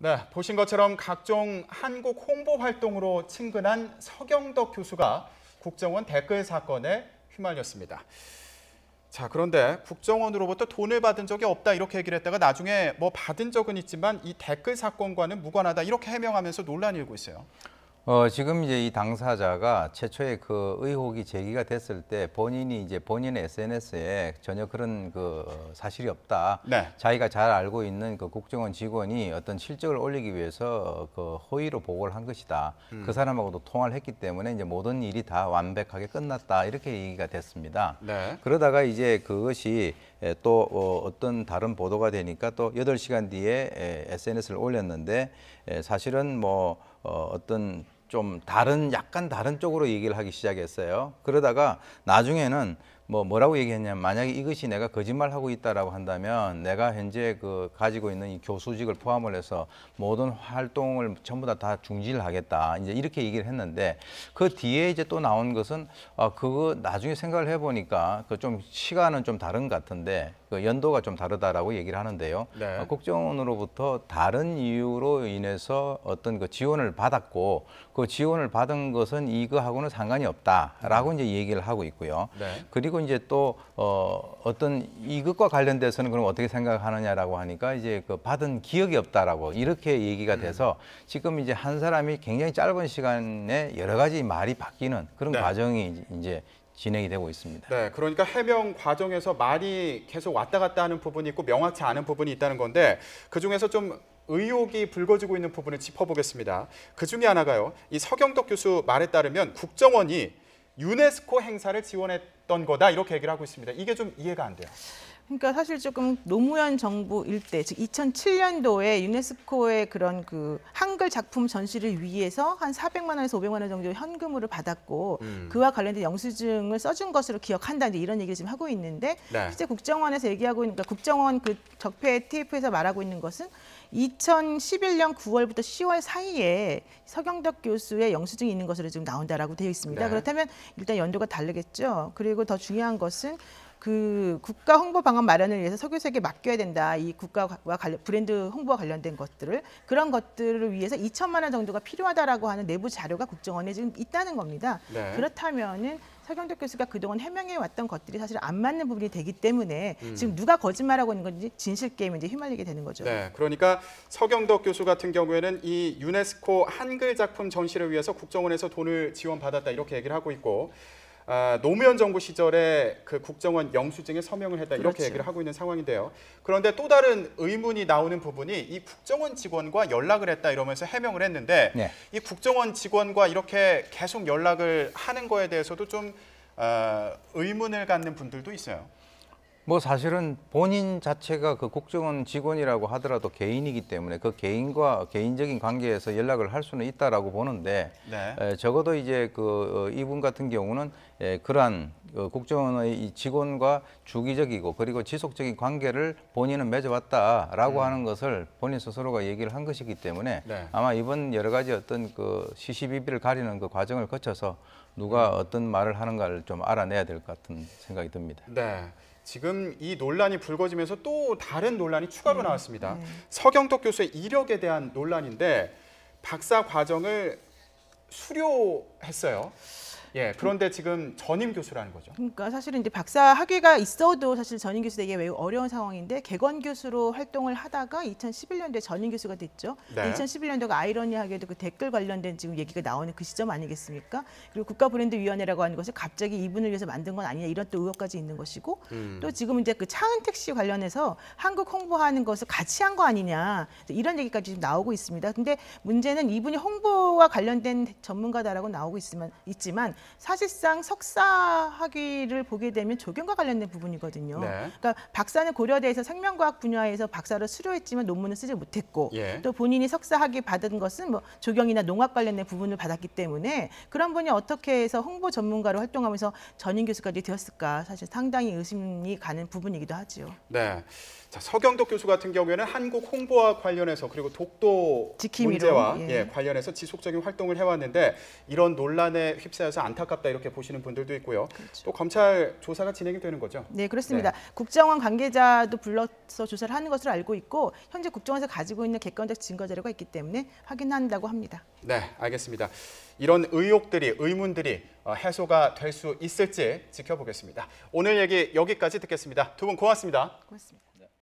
네, 보신 것처럼 각종 한국 홍보 활동으로 친근한 서경덕 교수가 국정원 댓글 사건에 휘말렸습니다. 자, 그런데 국정원으로부터 돈을 받은 적이 없다 이렇게 얘기를 했다가 나중에 뭐 받은 적은 있지만 이 댓글 사건과는 무관하다 이렇게 해명하면서 논란이 일고 있어요. 지금 이제 이 당사자가 최초에 그 의혹이 제기가 됐을 때 본인이 이제 본인의 SNS에 전혀 그런 그 사실이 없다. 네. 자기가 잘 알고 있는 그 국정원 직원이 어떤 실적을 올리기 위해서 그 허위로 보고를 한 것이다. 그 사람하고도 통화를 했기 때문에 이제 모든 일이 다 완벽하게 끝났다. 이렇게 얘기가 됐습니다. 네. 그러다가 이제 그것이 또 어떤 다른 보도가 되니까 또 8시간 뒤에 SNS를 올렸는데 사실은 뭐 어떤 좀 약간 다른 쪽으로 얘기를 하기 시작했어요. 그러다가 나중에는 뭐라고 얘기했냐면 만약에 이것이 내가 거짓말하고 있다라고 한다면 내가 현재 그 가지고 있는 이 교수직을 포함을 해서 모든 활동을 전부 다 중지하겠다. 이제 이렇게 얘기를 했는데 그 뒤에 이제 또 나온 것은 그거 나중에 생각을 해보니까 그 좀 시간은 좀 다른 것 같은데 그 연도가 좀 다르다라고 얘기를 하는데요. 네. 국정원으로부터 다른 이유로 인해서 어떤 그 지원을 받았고 그 지원을 받은 것은 이거하고는 상관이 없다라고 이제 얘기를 하고 있고요. 네. 그리고 이제 또 어떤 이것과 관련돼서는 그럼 어떻게 생각하느냐라고 하니까 이제 그 받은 기억이 없다라고 이렇게 얘기가 돼서 지금 이제 한 사람이 굉장히 짧은 시간에 여러 가지 말이 바뀌는 그런 네. 과정이 이제 진행이 되고 있습니다. 네, 그러니까 해명 과정에서 말이 계속 왔다 갔다 하는 부분이 있고 명확치 않은 부분이 있다는 건데 그중에서 좀 의혹이 불거지고 있는 부분을 짚어보겠습니다. 그중에 하나가요. 이 서경덕 교수 말에 따르면 국정원이 유네스코 행사를 지원했던 거다 이렇게 얘기를 하고 있습니다. 이게 좀 이해가 안 돼요. 그러니까 사실 조금 노무현 정부 일대, 즉 2007년도에 유네스코의 그런 그 한글 작품 전시를 위해서 한 400만 원에서 500만 원 정도 현금으로 받았고 그와 관련된 영수증을 써준 것으로 기억한다. 이제 이런 얘기를 지금 하고 있는데 네. 실제 국정원에서 얘기하고 있는, 그러니까 국정원 그 적폐 TF에서 말하고 있는 것은 2011년 9월부터 10월 사이에 서경덕 교수의 영수증이 있는 것으로 지금 나온다라고 되어 있습니다. 네. 그렇다면 일단 연도가 다르겠죠. 그리고 더 중요한 것은 그 국가 홍보 방안 마련을 위해서 서 교수에게 맡겨야 된다. 이 국가와 브랜드 홍보와 관련된 것들을, 그런 것들을 위해서 2천만 원 정도가 필요하다라고 하는 내부 자료가 국정원에 지금 있다는 겁니다. 네. 그렇다면은 서경덕 교수가 그동안 해명해 왔던 것들이 사실 안 맞는 부분이 되기 때문에 지금 누가 거짓말하고 있는 건지 진실 게임에 이제 휘말리게 되는 거죠. 네, 그러니까 서경덕 교수 같은 경우에는 이 유네스코 한글 작품 전시를 위해서 국정원에서 돈을 지원받았다 이렇게 얘기를 하고 있고 노무현 정부 시절에 그 국정원 영수증에 서명을 했다 이렇게 그렇죠. 얘기를 하고 있는 상황인데요. 그런데 또 다른 의문이 나오는 부분이 이 국정원 직원과 연락을 했다 이러면서 해명을 했는데 네. 이 국정원 직원과 이렇게 계속 연락을 하는 거에 대해서도 좀 의문을 갖는 분들도 있어요. 뭐 사실은 본인 자체가 그 국정원 직원이라고 하더라도 개인이기 때문에 그 개인과 개인적인 관계에서 연락을 할 수는 있다라고 보는데 네. 적어도 이제 그 이분 같은 경우는 그러한 국정원의 이 직원과 주기적이고 그리고 지속적인 관계를 본인은 맺어왔다라고 하는 것을 본인 스스로가 얘기를 한 것이기 때문에 네. 아마 이번 여러 가지 어떤 그 시시비비를 가리는 그 과정을 거쳐서 누가 어떤 말을 하는가를 좀 알아내야 될 것 같은 생각이 듭니다. 네. 지금 이 논란이 불거지면서 또 다른 논란이 추가로 나왔습니다. 네. 서경덕 교수의 이력에 대한 논란인데 박사 과정을 수료했어요. 예, 그런데 지금 전임 교수라는 거죠. 그러니까 사실은 이제 박사 학위가 있어도 사실 전임 교수 되기 매우 어려운 상황인데 객원 교수로 활동을 하다가 2011년도에 전임 교수가 됐죠. 네. 2011년도가 아이러니하게도 그 댓글 관련된 지금 얘기가 나오는 그 시점 아니겠습니까? 그리고 국가브랜드위원회라고 하는 것이 갑자기 이분을 위해서 만든 건 아니냐 이런 또 의혹까지 있는 것이고 또 지금 이제 그 차은택 씨 관련해서 한국 홍보하는 것을 같이 한 거 아니냐 이런 얘기까지 지금 나오고 있습니다. 근데 문제는 이분이 홍보와 관련된 전문가다라고 나오고 있지만 사실상 석사 학위를 보게 되면 조경과 관련된 부분이거든요. 네. 그러니까 박사는 고려대에서 생명과학 분야에서 박사를 수료했지만 논문을 쓰지 못했고 예. 또 본인이 석사 학위 받은 것은 뭐 조경이나 농학 관련된 부분을 받았기 때문에 그런 분이 어떻게 해서 홍보 전문가로 활동하면서 전임 교수까지 되었을까 사실 상당히 의심이 가는 부분이기도 하죠. 네. 자, 서경덕 교수 같은 경우에는 한국 홍보와 관련해서 그리고 독도 지킴이로, 문제와 예. 예, 관련해서 지속적인 활동을 해왔는데 이런 논란에 휩싸여서 안타깝다 이렇게 보시는 분들도 있고요. 그렇죠. 또 검찰 조사가 진행이 되는 거죠. 네, 그렇습니다. 국정원 관계자도 불러서 조사를 하는 것으로 알고 있고 현재 국정원에서 가지고 있는 객관적 증거 자료가 있기 때문에 확인한다고 합니다. 네, 알겠습니다. 이런 의혹들이, 의문들이 해소가 될 수 있을지 지켜보겠습니다. 오늘 얘기 여기까지 듣겠습니다. 두 분 고맙습니다. 고맙습니다.